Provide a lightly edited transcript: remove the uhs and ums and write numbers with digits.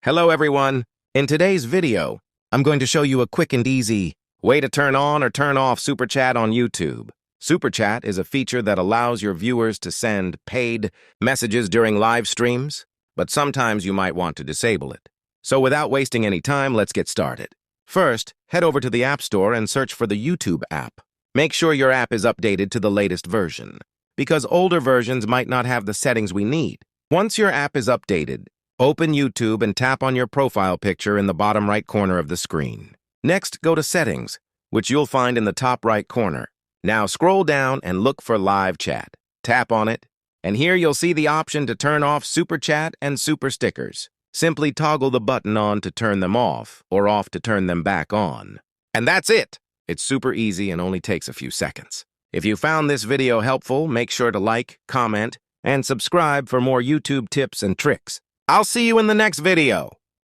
Hello everyone. In today's video, I'm going to show you a quick and easy way to turn on or turn off Super Chat on YouTube. Super Chat is a feature that allows your viewers to send paid messages during live streams, but sometimes you might want to disable it. So without wasting any time, let's get started. First, head over to the App Store and search for the YouTube app. Make sure your app is updated to the latest version, because older versions might not have the settings we need. Once your app is updated, open YouTube and tap on your profile picture in the bottom right corner of the screen. Next, go to Settings, which you'll find in the top right corner. Now scroll down and look for Live Chat. Tap on it, and here you'll see the option to turn off Super Chat and Super Stickers. Simply toggle the button on to turn them off, or off to turn them back on. And that's it! It's super easy and only takes a few seconds. If you found this video helpful, make sure to like, comment, and subscribe for more YouTube tips and tricks. I'll see you in the next video.